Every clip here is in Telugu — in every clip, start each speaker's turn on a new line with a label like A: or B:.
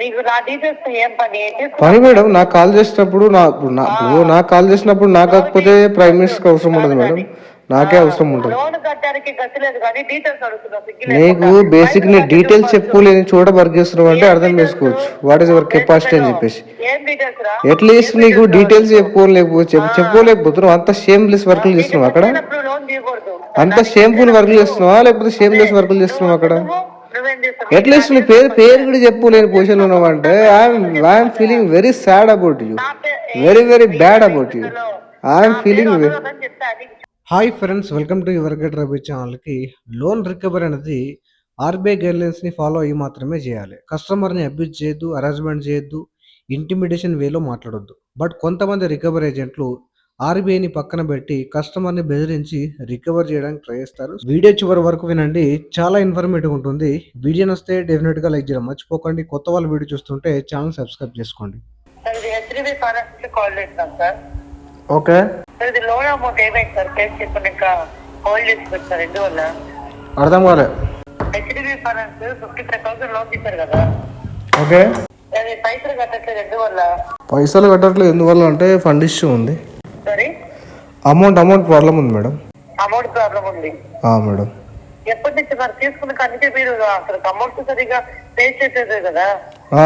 A: నీకు నా డీటెయిల్స్ ఏం పని
B: పని మేడం నాకు కాల్ చేసినప్పుడు నాకు కాల్ చేసినప్పుడు నాకు కాకపోతే ప్రైమ్ మినిస్టర్కి అవసరం ఉండదు మేడం, నాకే అవసరం ఉంటుంది.
A: లోన్ కట్టడానికి గతి లేదు కానీ డీటెయిల్స్ అడుగుతున్నా.
B: నీకు బేసిక్ నీ డీటెయిల్స్ చెప్పుకోలేని చోట వర్క్ చేస్తున్నావు అంటే అర్థం చేసుకోవచ్చు వాట్ ఈస్ యువర్ కెపాసిటీ అని చెప్పేసి.
A: ఏం డీటెయిల్స్ రా?
B: అట్లీస్ట్ నీకు డీటెయిల్స్ చెప్పుకోలేకపోతున్నావు, అంత షేమ్లెస్ వర్క్లు చేస్తున్నావు అక్కడ.
A: లోన్ తీయకూడదు.
B: అంత షేమ్ఫుల్ వర్క్లు చేస్తున్నావా లేకపోతే షేమ్లెస్ వర్క్లు చేస్తున్నావు అక్కడ?
A: నువ్వేం చేస్తావు?
B: అట్లీస్ట్ నీ పేరు కూడా చెప్పుకోలేని పొజిషన్ లో ఉన్నావు అంటే I'm feeling very sad about you, very bad about you. I'm feeling hi friends, welcome to your get Ravi ఛానల్కి. లోన్ రికవరీ అనేది ఆర్బీఐ గైడ్లైన్స్ని ఫాలో అయ్యి మాత్రమే చేయాలి. కస్టమర్ని అబ్యూజ్ చేయొద్దు, హరాస్మెంట్ చేయొద్దు, ఇంటిమిడేషన్ వేలో మాట్లాడొద్దు. బట్ కొంతమంది రికవరీ ఏజెంట్లు ఆర్బీఐని పక్కన పెట్టి కస్టమర్ని బెదిరించి రికవర్ చేయడానికి ట్రై చేస్తారు. వీడియో చివరి వరకు వినండి, చాలా ఇన్ఫర్మేటివ్ ఉంటుంది. వీడియో వస్తే డెఫినెట్గా లైక్ చేయడం మర్చిపోకండి. కొత్త వాళ్ళు వీడియో చూస్తుంటే ఛానల్ సబ్స్క్రైబ్ చేసుకోండి. ఓకే
A: ఇది లోన్ అమౌంట్ ఏమైంది సార్? కేసు చెప్పండి. ఇంకా హోల్డ్ చేసి పెట్టారు ఎందువల్ల
B: అర్థం కాలే.
A: హెచ్డిబి ఫైనాన్స్ 55,000 లోన్ తీశారు కదా,
B: ఓకే
A: అది పైసలు కట్టట్లేదు ఎందువల్ల?
B: పైసలు కట్టట్లేదు ఎందువల్ల అంటే ఫండ్ ఇష్యూ ఉంది.
A: సరే,
B: అమౌంట్ ప్రాబ్లం ఉంది మేడం.
A: అమౌంట్ ప్రాబ్లం ఉంది
B: మేడం.
A: ఎప్పటి నుంచి మరి తీసుకున్న కంటే మీరు అసలు అమౌంట్ సరిగా పే చేసేది కదా?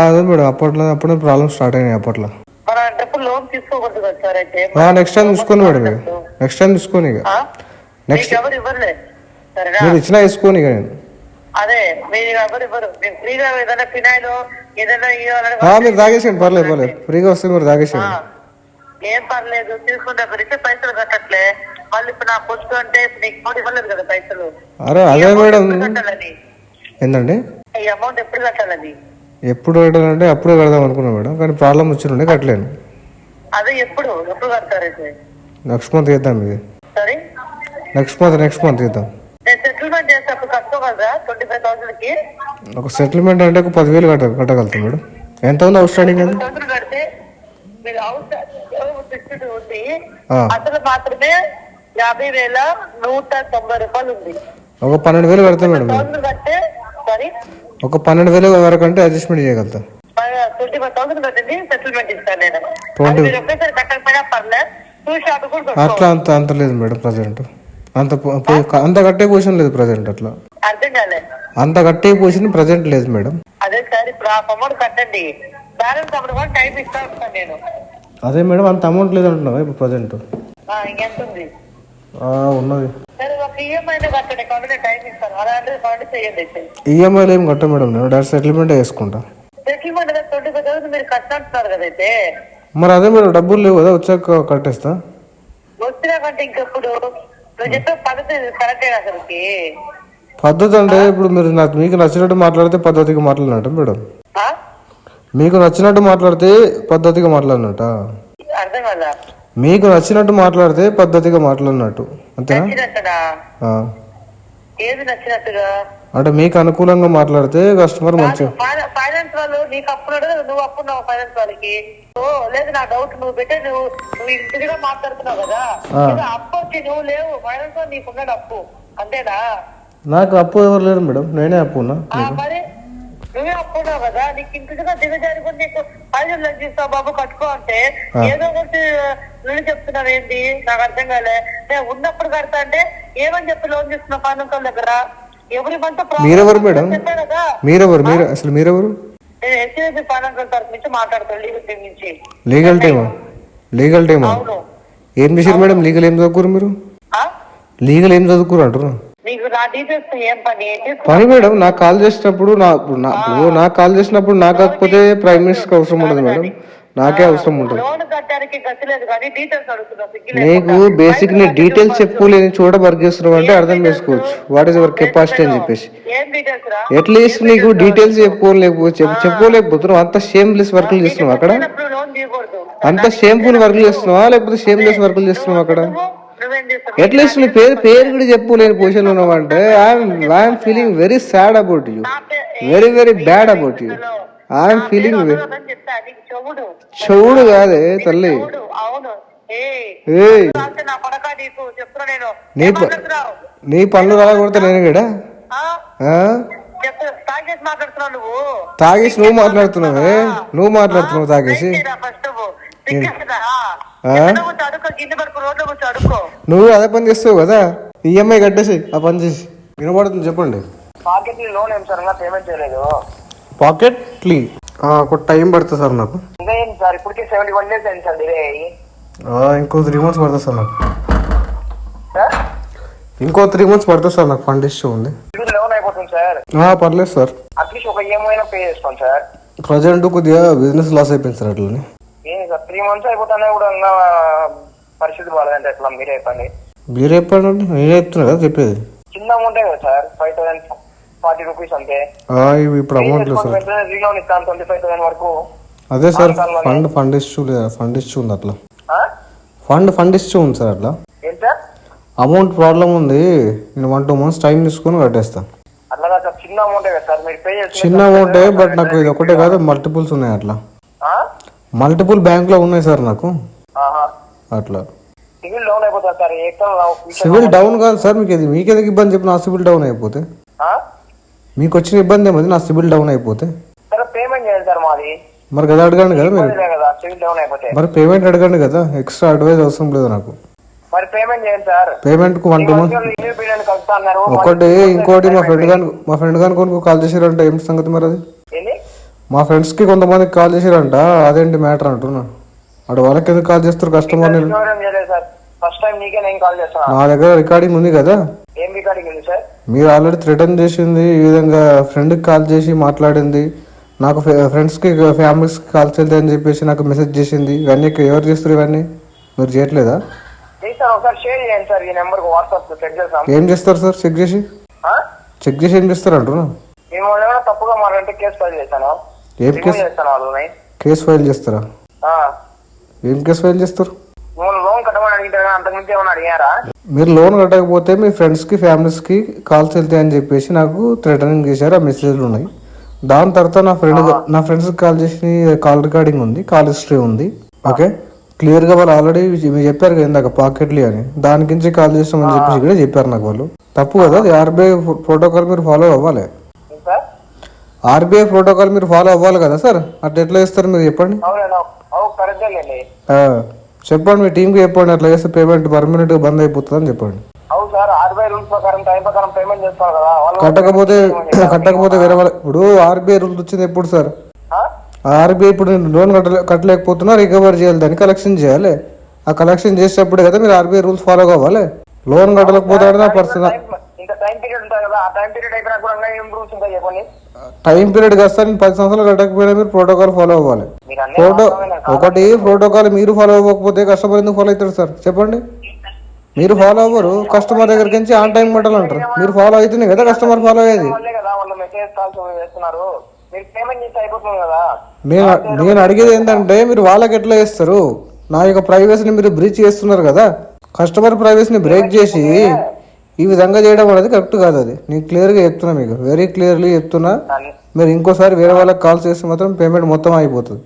B: అదే మేడం, అప్పుడే ప్రాబ్లమ్ స్టార్ట్ అయినాయి అప్పట్లో.
A: మన డబ్బులు లోన్ తీసుకోకూడదు కదా సార్? అయితే
B: నెక్స్ట్ టైం తీసుకోండి మేడం, నెక్స్ట్ టైం తీసుకోని. నెక్స్ట్
A: ఎవరు ఇవ్వలే సరేనా?
B: మీరు ఇచ్చినా తీసుకోని. నేను
A: అదే మీరు ఎవరు ఇవ్వరు. ఫ్రీగా ఏదైనా ఫినాయిల్ ఏదైనా
B: మీరు తాగేసేయండి, పర్లేదు ఫ్రీగా వస్తే మీరు తాగేసేయండి,
A: ఏం పర్లేదు. తీసుకుంటే గురించి పైసలు కట్టట్లే. వాళ్ళు ఇప్పుడు నాకు వస్తూ అంటే నీకు ఇవ్వలేదు కదా పైసలు.
B: అదే మేడం.
A: కట్టాలని
B: ఏంటండి
A: ఈ అమౌంట్ ఎప్పుడు కట్టాలని?
B: ఎప్పుడు కట్టాలంటే అప్పుడే కడదాం అనుకున్నా మేడం, కానీ ప్రాబ్లం వచ్చిండే కట్టలేను.
A: అదే ఎప్పుడు కడతారు? అయితే
B: నెక్స్ట్ మంత్ చేద్దాం. ఇది
A: సరే,
B: నెక్స్ట్ మంత్ చేద్దాం.
A: సెటిల్మెంట్ చేస్తే అప్పుడు కట్టుకోగలరా 25,000 కి?
B: ఒక సెటిల్మెంట్ అంటే ఒక 10,000 కట్టగలుగుతాం మేడం. ఎంత ఉంది అవుట్ స్టాండింగ్?
A: 10,000 కడితే మీరు ఉంది అసలు మాత్రమే 50,190 రూపాయలు ఉంది.
B: ఒక 12,000 కడతాం మేడం.
A: కడితే సారీ
B: ఒక 12,000 వరకు అంటే అడ్జస్ట్మెంట్ చేయగలుగుతాం.
A: 25,000 కట్టింది సెటిల్మెంట్ ఇస్తాను నేను. మీరు ఒకేసారి కట్టకపోయినా పర్లేదు, చూసి అటు కూడా
B: అట్లా అంత లేదు మేడం. ప్రజెంట్ అంత కట్టే పొజిషన్ లేదు ప్రజెంట్. అట్లా
A: అర్థం కాలేదు.
B: అంత కట్టే పొజిషన్ ప్రజెంట్ లేదు మేడం.
A: అదే సార్, ఇప్పుడు ఆ అమౌంట్ కట్టండి, బ్యాలెన్స్ అమౌంట్ టైం ఇస్తాను నేను.
B: అదే మేడం, అంత అమౌంట్ లేదు అంటున్నావా ఇప్పుడు ప్రజెంట్?
A: ఇంకెంత ఉంది?
B: ఉన్నది.
A: సరే, ఒక ఈఎంఐ కట్టండి, కాబట్టి టైం ఇస్తాను. అలాంటి కాండి చేయండి.
B: ఈఎంఐలు ఏం కట్టా మేడం, నేను డైరెక్ట్ సెటిల్మెంట్ వేసుకుంటా.
A: సెటిల్మెంట్ 25,000 మీరు కట్టినట్టున్నారు కదా? అయితే
B: మరి అదే మేడం, డబ్బులు లేవు కదా, వచ్చాక కట్టేస్తా.
A: వచ్చినాకంటే ఇంకెప్పుడు నువ్వు చెప్పే పద్ధతి కరెక్టే అసలుకి.
B: పద్ధతి అంటే ఇప్పుడు మీరు మీకు నచ్చినట్టు మాట్లాడితే పద్ధతిగా మాట్లాడినట్టు మేడం. మీకు నచ్చినట్టు మాట్లాడితే పద్ధతిగా మాట్లాడినట్ట?
A: అర్థం కదా?
B: మీకు నచ్చినట్టు మాట్లాడితే పద్ధతిగా మాట్లాడినట్టు అంతేనా?
A: ఏది నచ్చినట్టుగా
B: అంటే మీకు అనుకూలంగా మాట్లాడితే కస్టమర్ మంచిగా.
A: ఫైనాన్స్ వాళ్ళు నీకు అప్పున్నాడు, నువ్వు అప్పున్నావు ఫైనాన్స్ వాళ్ళకి. లేదు నా డౌట్, నువ్వు పెట్టే నువ్వు ఇంటిగా మాట్లాడుతున్నావు కదా, అప్పు వచ్చి నువ్వు లేవు, ఫైనాన్స్ వాళ్ళు నీకున్నాడు అప్పు, అంతేనా?
B: నాకు అప్పు ఎవరు లేరు మేడం, నేనే అప్పు ఉన్నా.
A: మరి నువ్వే అప్పున్నావు కదా, నీకు ఇంటిగా దిగజారి కూడా నీకు 5,000 లక్షిస్తావు బాబు కట్టుకో అంటే ఏదో ఒకటి నువ్వు చెప్తున్నావు. ఏంటి నాకు అర్థం కాలే. నేను ఉన్నప్పుడు కడతా అంటే ఏమని చెప్పి లోన్ తీసుకున్నావు ఫైనాన్స్ వాళ్ళ దగ్గర? ఎవరి
B: మీరెవరు మేడం? మీరు అసలు మీరెవరు?
A: నేను హెచ్డిఎఫ్సి ఫైనాన్స్ తరఫు నుంచి మాట్లాడతాను, లీగల్ టీమ్ నుంచి.
B: లీగల్ టీమా? ఏం చేశారు మేడం? లీగల్ ఏం చదువుకోరు మీరు? లీగల్ ఏం చదువుకోరు అంటారు?
A: నీకు నా డీటెయిల్స్ ఏం
B: పని మేడం, నాకు కాల్ చేసినప్పుడు నాకు కాల్ చేసినప్పుడు నాకు కాకపోతే ప్రైమ్ మినిస్టర్కి అవసరం ఉండదు మేడం, నాకే అవసరం ఉంటుంది.
A: లోన్ కట్టడానికి గతి లేదు కానీ డీటెయిల్స్ అడుగుతున్నా.
B: నీకు బేసిక్ నీ డీటెయిల్స్ చెప్పుకోలేని చోట వర్క్ చేస్తున్నావు అంటే అర్థం చేసుకోవచ్చు వాట్ ఈస్ యువర్ కెపాసిటీ అని చెప్పేసి. అట్లీస్ట్ నీకు డీటెయిల్స్ చెప్పుకోలేకపోతున్నావు, అంత షేమ్లెస్ వర్క్లు చేస్తున్నావు అక్కడ. అంత షేమ్ఫుల్ వర్క్లు చేస్తున్నావా లేకపోతే షేమ్లెస్ వర్క్లు చేస్తున్నావు అక్కడ? అట్లీస్ట్ నీ పేరు కూడా చెప్పుకోలేని పొజిషన్ లో ఉన్నావు అంటే I'm feeling very sad about you, very bad about you. I'm feeling చెవుడు కాదే తల్లి. నీ పనులు రాకూడదు నేను కూడా
A: చెప్పు, తాగేసి మాట్లాడుతున్నావు నువ్వు.
B: తాగేసి నువ్వు మాట్లాడుతున్నావే, నువ్వు మాట్లాడుతున్నావు తాగేసి.
A: ఫస్ట్
B: నువ్వు అదే పని చేస్తావు కదా, ఈఎంఐ కట్టేసి ఆ పని చేసి. వినపడుతుంది చెప్పండి.
A: పాకెట్ లోన్ ఏం సార్, పేమెంట్ చేయలేదు.
B: పాకెట్ క్లీ ఒక టైం పడుతుంది సార్ నాకు.
A: సార్ ఇప్పటికే 71 days అయింది సార్ డిలే అయ్యి.
B: ఇంకో 3 months పడుతుంది సార్ నాకు. ఇంకో 3 months పడుతుంది సార్ నాకు. ఫండ్ ఇష్యూ ఉంది.
A: లోన్ అయిపోతుంది సార్.
B: పర్లేదు సార్,
A: అట్లీస్ట్ ఒక ఈఎంఐ పే చేసుకోండి సార్.
B: ప్రజెంట్ కొద్దిగా బిజినెస్ లాస్ అయిపోయింది సార్ అట్లని.
A: ఏం సార్ 3 months అయిపోతానే కూడా ఉన్న పరిస్థితి బాగాలంటే ఎట్లా మీరే చెప్పండి.
B: మీరే చెప్పండి, నేనే చెప్తున్నా కదా చెప్పేది.
A: చిన్న అమౌంటే కదా సార్, 5,040 rupees అంతే.
B: ఇప్పుడు అమౌంట్ లేదు సార్.
A: రీలోన్ ఇస్తాను 25,000 వరకు.
B: అదే సార్ ఫండ్ ఇష్యూ లేదా, ఫండ్ ఇష్యూ ఉంది అట్లా. ఫండ్ ఇష్యూ ఉంది సార్ అట్లా.
A: ఏంటి సార్
B: అమౌంట్ ప్రాబ్లం ఉంది. నేను 1-2 months టైం తీసుకుని కట్టేస్తాను.
A: అట్లా సార్ చిన్న అమౌంటే కదా సార్, మీరు పే చేస్తే
B: చిన్న అమౌంటే, బట్ నాకు ఇది ఒకటే కాదు, మల్టిపుల్స్ ఉన్నాయి అట్లా. మల్టిపుల్ బ్యాంక్ లో ఉన్నాయి సార్ నాకు అట్లా.
A: సివిల్ డౌన్ అయిపోతుంది సార్.
B: సివిల్ డౌన్ కాదు సార్, మీకేదో ఇబ్బంది చెప్పి నా సివిల్ డౌన్ అయిపోతే. మీకు వచ్చిన ఇబ్బంది ఏమది నా సివిల్ డౌన్ అయిపోతే.
A: పేమెంట్ చేయండి సార్ మాది.
B: మరి కదా అడగండి కదా మీరు,
A: సివిల్ డౌన్ అయిపోతే
B: మరి పేమెంట్ అడగండి కదా, ఎక్స్ట్రా అడ్వైజ్ అవసరం లేదు నాకు.
A: మరి పేమెంట్ చేయండి సార్.
B: పేమెంట్ కు 1-2 months ఒకటి. ఇంకోటి మా ఫ్రెండ్ గాని కొనుక్కో కాల్ చేసారంట. ఏం సంగతి మరి అది? మా ఫ్రెండ్స్ కి కొంతమందికి కాల్ చేసారంట. అదేంటి మ్యాటర్ అంటున్నా. అటు వాళ్ళకి ఎందుకు కాల్ చేస్తారు కస్టమర్? నా దగ్గర రికార్డింగ్ ఉంది కదా. మీరు ఆల్రెడీ థ్రెటన్ చేసింది, ఈ విధంగా ఫ్రెండ్ కి కాల్ చేసి మాట్లాడింది, నాకు ఫ్రెండ్స్ కి ఫ్యామిలీస్ కి కాల్ చేద్దాం అని చెప్పేసి నాకు మెసేజ్ చేసింది. ఇవన్నీ ఎవరు చేస్తారు? ఇవన్నీ మీరు చేయట్లేదా? ఏం చేస్తారు సార్? చెక్ చేసి ఏం చేస్తారు అంటున్నా.
A: తప్పుగా మాట్లాడితే కేసు ఫైల్ చేస్తాను.
B: ఏం కేసు ఫైల్ చేస్తారా? ఏం కేసు ఫైల్ చేస్తారు?
A: లోన్ కట్టమని అడిగితే అంతకుమించి ఏమైనా అడిగారా?
B: మీరు లోన్ కట్టకపోతే మీ ఫ్రెండ్స్ కి ఫ్యామిలీస్ కి కాల్స్ వెళ్తాయని చెప్పేసి నాకు థ్రెటనింగ్ చేశారు. ఆ మెసేజ్లు ఉన్నాయి. దాని తర్వాత నా ఫ్రెండ్స్ కి కాల్ చేసి కాల్ రికార్డింగ్ ఉంది, కాల్ హిస్టరీ ఉంది. ఓకే, క్లియర్ గా వాళ్ళు ఆల్రెడీ మీరు చెప్పారు కదా ఇందాక పాకెట్లీ అని, దాని గురించి కాల్ చేస్తామని చెప్పేసి కూడా చెప్పారు నాకు. వాళ్ళు తప్పు కదా, అది ఆర్బీఐ ప్రోటోకాల్ మీరు ఫాలో అవ్వాలి. ఆర్బీఐ ప్రోటోకాల్ మీరు ఫాలో అవ్వాలి కదా సార్. అట్లా ఎట్లా చేస్తారు మీరు చెప్పండి. చెప్పండి మీ టీంకి చెప్పండి, అట్లా చేస్తే పేమెంట్ పర్మనెంట్ గా బంద్ అయిపోతుంది అని చెప్పండి. కట్టకపోతే వేరే వాళ్ళ. ఇప్పుడు ఆర్బీఐ రూల్స్ వచ్చింది ఎప్పుడు సార్? ఆర్బీఐ ఇప్పుడు నేను లోన్ కట్టలేకపోతున్నా, రికవర్ చేయాలి, దాన్ని కలెక్షన్ చేయాలి. ఆ కలెక్షన్ చేసేటప్పుడే కదా మీరు ఆర్బీఐ రూల్స్ ఫాలో కావాలి. లోన్ కట్టలేకపోతే పర్సనల్ టైం పీరియడ్ కాస్తా. నేను 10 సంవత్సరాలు కట్టకపోయినా మీరు ప్రోటోకాల్ ఫాలో అవ్వాలి. ప్రోటోకాల్ మీరు ఫాలో అవ్వకపోతే కస్టమర్ ఎందుకు ఫాలో అవుతాడు సార్? చెప్పండి. మీరు ఫాలో అవ్వరు, కస్టమర్ దగ్గరికి నుంచి ఆన్ టైం మటలు అంటారు. మీరు ఫాలో అవుతుంది కదా కస్టమర్ ఫాలో అయ్యేది. నేను అడిగేది ఏంటంటే మీరు వాళ్ళకి ఎట్లా చేస్తారు? నా యొక్క ప్రైవసీని మీరు బ్రీచ్ చేస్తున్నారు కదా. కస్టమర్ ప్రైవసీని బ్రేక్ చేసి ఈ విధంగా చేయడం అనేది కరెక్ట్ కాదు. అది నేను క్లియర్గా చెప్తున్నా, మీకు వెరీ క్లియర్లీ చెప్తున్నా. మీరు ఇంకోసారి వేరే వాళ్ళకి కాల్ చేస్తే మాత్రం పేమెంట్ మొత్తం అయిపోతుంది.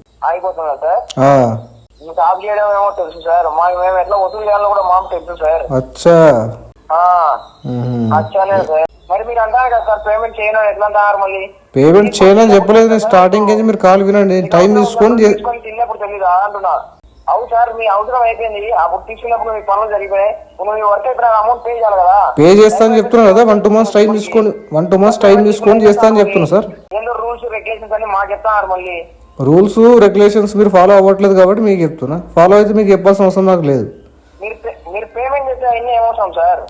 B: అచ్చా, పేమెంట్ చేయనని చెప్పలేదు నేను స్టార్టింగ్ నుంచి. మీరు కాల్ వినండి, టైం తీసుకొని
A: అవును సార్, మీ అవసరం అయిపోయింది. అప్పుడు తీసుకున్నప్పుడు మీ పనులు జరిగిపోయాయి. మీ వర్క్ అయిపోయిన అమౌంట్ పే చేయాలి కదా.
B: పే చేస్తాను చెప్తున్నా కదా. 1-2 months టైం తీసుకొని 1-2 months టైం తీసుకొని చేస్తాను చెప్తున్నా సార్.
A: ఏందో రూల్స్ రెగ్యులేషన్స్ అని మాకు చెప్తారు. మళ్ళీ
B: రూల్స్ రెగ్యులేషన్స్ మీరు ఫాలో అవ్వట్లేదు కాబట్టి మీకు చెప్తున్నా. ఫాలో అయితే మీకు చెప్పాల్సిన అవసరం నాకు లేదు.
A: మీరు పేమెంట్ చేస్తే అన్ని ఏమవుతాం సార్?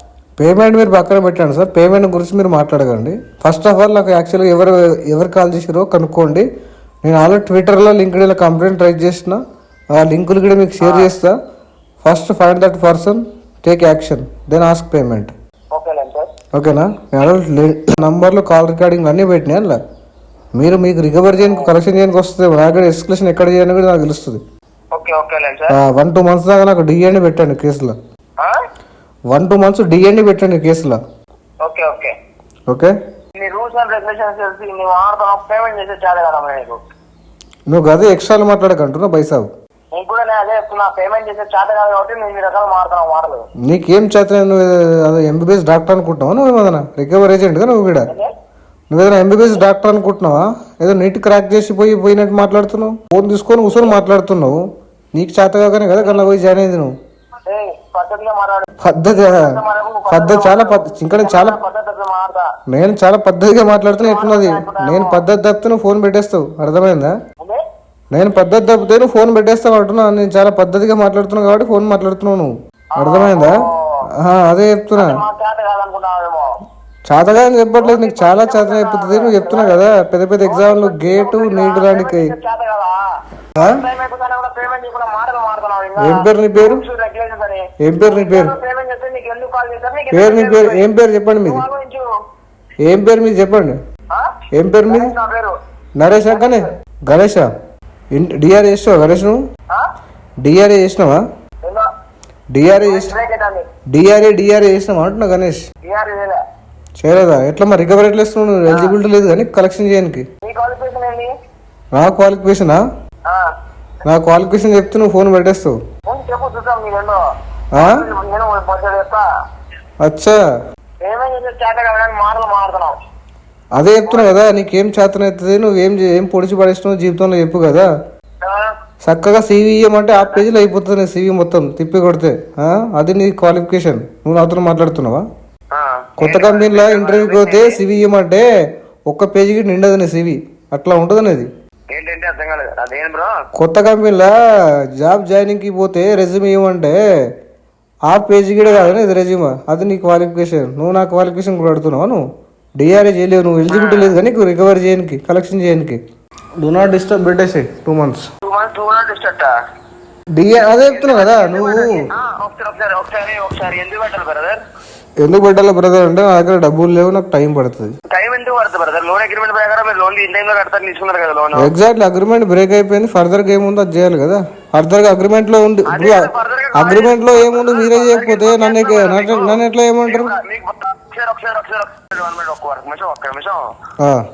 B: పేమెంట్ మీరు పక్కన పెట్టండి సార్. పేమెంట్ గురించి మీరు మాట్లాడకండి. ఫస్ట్ ఆఫ్ ఆల్ నాకు యాక్చువల్గా ఎవరు కాల్ చేసారో కనుక్కోండి. నేను ఆల్రెడీ ట్విట్టర్లో లింక్డ్ఇన్లో కంప్లైంట్ రైజ్ చేసిన. ఆ లింకులు కూడా మీకు షేర్ చేస్తా. First find that person, take action, then ask payment. ఓకేనా? నంబర్లో కాల్ రికార్డింగ్ అన్నీ పెట్టినాయి. అలా మీకు రికవర్ చేయడానికి కలెక్షన్ చేయడానికి వస్తుంది. నాకు ఎస్కలేషన్ ఎక్కడ చేయాలని కూడా నాకు తెలుస్తుంది. 1-2 months దాకా నాకు డిఎండి పెట్టండి కేసులో. 1-2 months డిఎండి పెట్టండి కేసులో. ఓకే, నువ్వు గదే ఎక్స్ట్రా మాట్లాడకంటున్నా బైసాబ్. నీకేం చేత? నువ్వు ఎంబీబీఎస్ డాక్టర్ అనుకుంటున్నావు నువ్వు? ఏమన్నా రికవర్ ఏజెంట్ గా నువ్వు కూడా? నువ్వేదైనా ఎంబీబీఎస్ డాక్టర్ అనుకుంటున్నావా? ఏదో నీట్ క్రాక్ చేసి పోయినట్టు మాట్లాడుతున్నావు. ఫోన్ తీసుకొని కూర్చొని మాట్లాడుతున్నావు. నీకు చేత కాకనే కదా కన్నా పోయి జాయిన్ అయింది నువ్వు. పద్ధతి చాలా ఇంకా నేను చాలా పద్ధతిగా మాట్లాడుతున్నా. ఎట్లున్నది? నేను పద్ధతి తప్పితే నువ్వు ఫోన్ పెట్టేస్తావు. అర్థమైందా? నేను పద్ధతి తప్పితే నువ్వు ఫోన్ పెట్టేస్తావు అంటున్నా. నేను చాలా పద్ధతిగా మాట్లాడుతున్నావు కాబట్టి ఫోన్ మాట్లాడుతున్నావు నువ్వు. అర్థమైందా? అదే చెప్తున్నా. చేతగా అని చెప్పట్లేదు, నీకు చాలా చేతగా అయిపోతుంది. నువ్వు చెప్తున్నావు కదా పెద్ద పెద్ద ఎగ్జామ్లు గేటు నీట్ రానికి. ఏం పేరు నీ పేరు? ఏం పేరు నీ పేరు? ఏం పేరు చెప్పండి మీది? ఏం పేరు మీది చెప్పండి? ఏం పేరు మీది? నరేషా? గణేషా? డిఆర్ఏ చేసినావా గణేష్? నువ్వు డిఆర్ఏ చేసినావా? డిఆర్ఏ చేసినావా అంటున్నా గణేష్. చేయలేదా? ఎట్లా మరి రికవరీ ఎట్లా ఇస్తున్నావు? నువ్వు ఎలిజిబిలిటీ లేదు కానీ కలెక్షన్ చేయడానికి. నా క్వాలిఫికేషనా? నా క్వాలిఫికేషన్ చెప్తే నువ్వు ఫోన్ పెట్టేస్తావు. అచ్చా, అదే చెప్తున్నా కదా నీకేం చేతన అవుతుంది. నువ్వేం పొడిచి పడేస్తున్నావు జీవితంలో చెప్పు కదా. చక్కగా CV ఇవ్వమంటే ఆ పేజీలో అయిపోతుంది నీ CV మొత్తం తిప్పి కొడితే. అది నీ క్వాలిఫికేషన్. నువ్వు నాతో మాట్లాడుతున్నావా? కొత్త కంపెనీలో ఇంటర్వ్యూకి పోతే CV ఇవ్వమంటే ఒక్క పేజీకి నిండదు నీ CV. అట్లా ఉంటుంది అనేది. కొత్త కంపెనీలో జాబ్ జాయినింగ్కి పోతే రెజ్యూమ్ ఇవ్వమంటే ఆ పేజీ కూడా కాదు ఇది రెజ్యూమ్. అది నీ క్వాలిఫికేషన్. నువ్వు నా క్వాలిఫికేషన్ కూడా అడుగుతున్నావు. నువ్వు డిఆర్ఏ చేయలేవు. నువ్వు ఎలిజిబిలిటీ లేదు కానీ రికవరీ చేయడానికి కలెక్షన్ చేయడానికి. డూ నాట్ డిస్టర్బ్ పెట్టేసి 2 months. అదే చెప్తున్నావు కదా నువ్వు. ఎందుకు పెట్టాలి బ్రదర్ అంటే నా దగ్గర డబ్బులు లేవు, నాకు టైం పడుతుంది. ఎగ్జాక్ట్లీ అగ్రిమెంట్ బ్రేక్ అయిపోయింది. ఫర్దర్ గా ఏముందో అది చేయాలి కదా. ఫర్దర్ గా అగ్రిమెంట్ లో ఉంది. అగ్రిమెంట్ లో ఏముంది మీరే చేయకపోతే నన్ను ఎట్లా ఏమంటారు?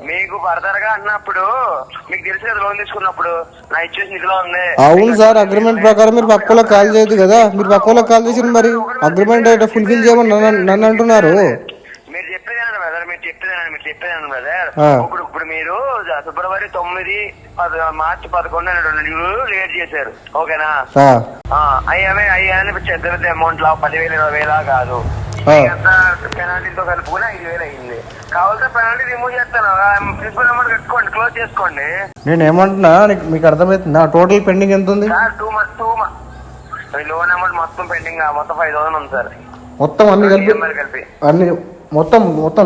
C: మీకు ఫర్దర్ గా అన్నప్పుడు మీకు తెలిసి కదా లోన్ తీసుకున్నప్పుడు నా ఇచ్చేసి నిధిలో ఉంది.
B: అవును సార్, అగ్రిమెంట్ ప్రకారం మీరు పక్కలో కాల్ చేయదు కదా. మీరు పక్కలో కాల్ చేసిన మరి అగ్రిమెంట్ ఫుల్ఫిల్ చేయమని నన్ను అంటున్నారు.
C: మీరు చెప్పేదేనండి బ్రదర్, మీరు చెప్పేదేనండి బ్రదర్. ఇప్పుడు మీరు ఫిబ్రవరి 9, మార్చి 11 2 లేట్ చేశారు. ఓకేనా? అయ్యాని అమౌంట్ లా 10,000 20,000 కాదు. పెనాల్టీతో కలుపుకుని 5,000 అయింది. కావాలంటే పెనాల్టీ రిమూవ్ చేస్తాను. ప్రిన్సిపల్ అమౌంట్ కట్టుకోండి, క్లోజ్ చేసుకోండి.
B: నేను ఏమంటున్నా మీకు అర్థమవుతుందా? టోటల్ పెండింగ్ ఎంత ఉంది?
C: లోన్ అమౌంట్ మొత్తం పెండింగ్ మొత్తం 5,000 ఉంది సార్.
B: మొత్తం అన్ని కలిపి అన్ని మొత్తం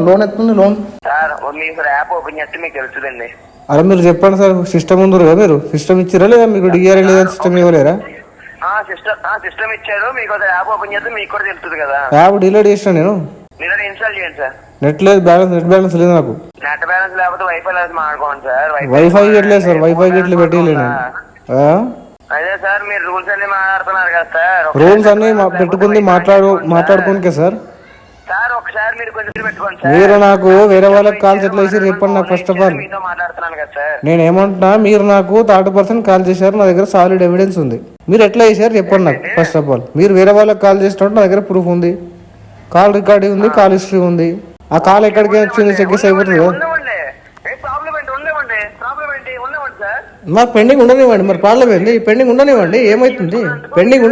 B: లోన్ ఎంత ఉంది? లోన్
C: సార్ మీకు యాప్ ఓపెన్ చేస్తే మీకు తెలుస్తుందండి.
B: అరే మీరు చెప్పండి సార్. సిస్టమ్ ఉంది కదా, మీరు సిస్టమ్ ఇచ్చారా లేదా? మీకు డిఆర్ఏ లేదా సిస్టమ్ ఇవ్వలేరా?
C: సిస్టమ్ ఇచ్చారు మీకు. యాప్ ఓపెన్ చేస్తే మీకు కూడా తెలుస్తుంది కదా.
B: యాప్ డిలీట్ చేసిన నేను.
C: డిలీట్ ఇన్స్టాల్ చేయండి సార్.
B: నెట్ బ్యాలెన్స్ లేదు నాకు.
C: నెట్ బ్యాలెన్స్ లేకపోతే వైఫై లేదు మాట్లాడుకోండి సార్.
B: వైఫై గట్లేదు సార్. వైఫై గట్లు పెట్టలేదు.
C: అదే సార్ మీరు రూల్స్ అన్ని మాట్లాడుతున్నారు కదా సార్.
B: రూల్స్ అన్ని పెట్టుకుంది మాట్లాడుకోనికే సార్.
C: సార్ ఒకసారి మీరు కొంచెం పెట్టుకోండి సార్.
B: మీరు నాకు వేరే వాళ్ళకి కాల్స్ ఎట్లా చేసి చెప్పండి నాకు. ఫస్ట్ ఆఫ్ ఆల్
C: మీతో మాట్లాడుతున్నాను కదా సార్.
B: నేను ఏమంటున్నా, మీరు నాకు 3rd person కాల్ చేశారు. నా దగ్గర సాలిడ్ ఎవిడెన్స్ ఉంది. మీరు ఎట్లా చేశారు చెప్పండి నాకు. ఫస్ట్ ఆఫ్ ఆల్ మీరు వేరే వాళ్ళకి కాల్ చేసినట్టు నా దగ్గర ప్రూఫ్ ఉంది. కాల్ రికార్డింగ్ ఉంది, కాల్ హిస్టరీ ఉంది. ఆ కాల్ ఎక్కడికి వచ్చింది చెక్ అయిపోతుంది కదా. మాకు పెండింగ్ ఉండనివ్వండి. మరి ప్రాబ్లం ఏంది? పెండింగ్ ఉండనివ్వండి. ఏమైతుంది? పెండింగ్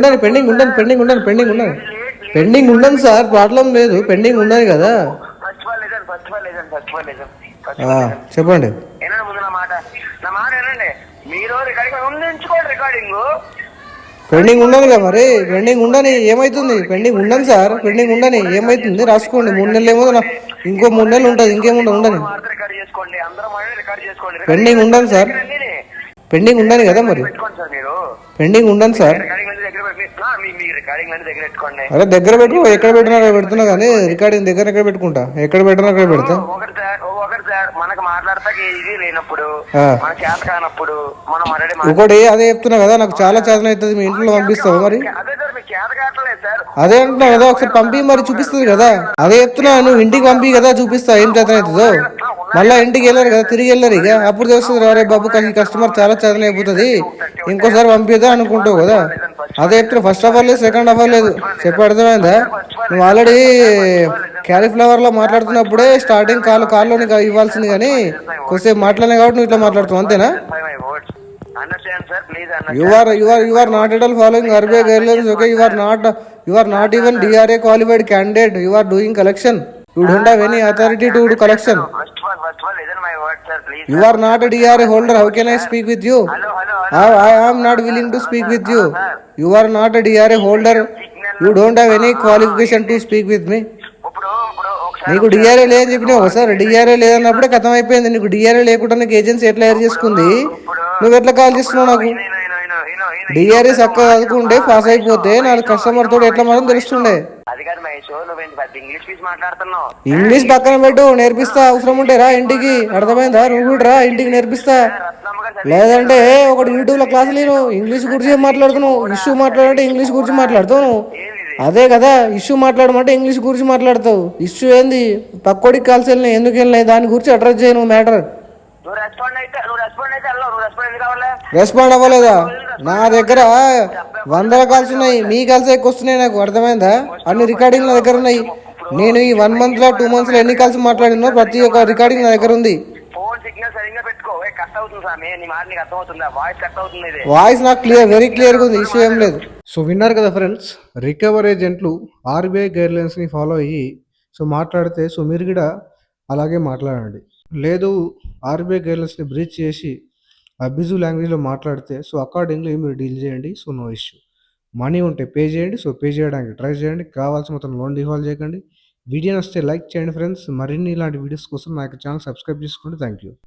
B: ఉండదు సార్. ప్రాబ్లం లేదు. పెండింగ్ ఉండదు కదా. చెప్పండి. పెండింగ్ ఉండదు కదా మరి. పెండింగ్ ఉండని ఏమైతుంది? పెండింగ్ ఉండను సార్. పెండింగ్ ఉండని ఏమైతుంది? రాసుకోండి. 3 నెలలు ఏమో, ఇంకో 3 నెలలు ఉంటుంది. ఇంకేముండదు. ఉండని పెండింగ్ ఉండను సార్. పెండింగ్ ఉండను కదా మరి. పెండింగ్ ఉండను సార్. అరే దగ్గర పెట్టుకో. ఎక్కడ పెట్టినా పెడుతున్నా కానీ రికార్డింగ్ దగ్గర ఎక్కడ పెట్టుకుంటా. ఎక్కడ పెట్టినా అక్కడ పెడతా. ఒకటి అదే చెప్తున్నా కదా. నాకు చాలా చేతన అవుతుంది. మీ ఇంట్లో పంపిస్తావు మరి. అదే అంటున్నా కదా. ఒకసారి పంపి మరి చూపిస్తుంది కదా. అదే చెప్తున్నా. నువ్వు ఇంటికి పంపి కదా చూపిస్తా ఏం చేతన అవుతుందో. మళ్ళీ ఇంటికి వెళ్ళారు కదా, తిరిగి వెళ్ళారు ఇక అప్పుడు తెలుస్తుంది అరే బాబు ఈ కస్టమర్ చాలా చదన అయిపోతుంది ఇంకోసారి పంపిద్దాం అనుకుంటావు కదా. అదే చెప్తున్నా, ఫస్ట్ ఆఫ్ ఆల్ లేదు, సెకండ్ ఆఫ్ ఆల్ లేదు, చెప్పి అర్థమైందా? నువ్వు ఆల్రెడీ క్యాలీఫ్లవర్లో మాట్లాడుతున్నప్పుడే స్టార్టింగ్ కాల్లో నీకు ఇవ్వాల్సింది, కానీ కొద్దిసేపు మాట్లాడినా కాబట్టి నువ్వు ఇట్లా మాట్లాడుతావు అంతేనా? You are not at all following RBI guidelines. Okay, you are not even DRA qualified candidate. You are doing collection. You don't have any authority to do collection. You are not a DRA holder. How can I speak with you? I am not willing to speak with you. You are not a DRA holder. You don't have any qualification to speak with me. నీకు డిఆర్ఏ లేదని చెప్పినావు సార్, డిఆర్ఏ లేదన్నప్పుడే కథం అయిపోయింది. నీకు డిఆర్ఏ లేకుండా నీకు ఏజెన్సీ ఎట్లా ఏర్ చేసుకుంది? నువ్వు ఎట్లా కాల్ చేస్తున్నావు నాకు? డిఆర్ఏ చక్కగా చదువుకుంటే పాస్ అయిపోతే నాకు కస్టమర్ తోడు ఎట్లా మాత్రం తెలుస్తుండే. ఇంగ్లీష్ పక్కన పెట్టు, నేర్పిస్తా. అవసరం ఉంటే రా ఇంటికి, అర్థమైందా? నువ్వు కూడా రా ఇంటికి, నేర్పిస్తా. లేదంటే ఒకటి యూట్యూబ్ లో క్లాసులు నేను ఇంగ్లీష్ గురించి మాట్లాడుతున్నావు, ఇష్యూ మాట్లాడంటే ఇంగ్లీష్ గురించి మాట్లాడుతావు. అదే కదా ఇష్యూ మాట్లాడమంటే ఇంగ్లీష్ గురించి మాట్లాడతావు. ఇష్యూ ఏంది? పక్కోడికి కాల్సి వెళ్ళినాయి, ఎందుకు వెళ్ళినాయి దాని గురించి అడ్రస్ చేయను మ్యాటర్. రెస్పాండ్ అవ్వలేదా? నా దగ్గర 100 కాల్స్ ఉన్నాయి, మీ కాల్స్ ఎక్కువ వస్తున్నాయి నాకు, అర్థమైందా? అన్ని రికార్డింగ్ నా దగ్గర ఉన్నాయి. నేను ఈ 1 month లో 2 months లో ఎన్ని కాల్స్ మాట్లాడినో ప్రతి ఒక్క రికార్డింగ్ నా దగ్గర ఉంది. వాయిస్ నాకు వెరీ క్లియర్ గా ఉంది, ఇష్యూ ఏం లేదు. సో విన్నారు కదా ఫ్రెండ్స్, రికవర్ ఏజెంట్లు ఆర్బీఐ గైడ్లైన్స్ని ఫాలో అయ్యి సో మాట్లాడితే సో మీరు కూడా అలాగే మాట్లాడండి. లేదు ఆర్బీఐ గైడ్లైన్స్ని బ్రీచ్ చేసి అబ్యూజివ్ లాంగ్వేజ్లో మాట్లాడితే సో అకార్డింగ్లీ మీరు డీల్ చేయండి. So no issue. మనీ ఉంటే పే చేయండి. సో పే చేయడానికి ట్రై చేయండి. కావాల్సిన మొత్తం లోన్ డిఫాల్ట్ చేయకండి. వీడియో వస్తే లైక్ చేయండి ఫ్రెండ్స్. మరిన్ని ఇలాంటి వీడియోస్ కోసం నా యొక్క ఛానల్ సబ్స్క్రైబ్ చేసుకోండి. Thank you.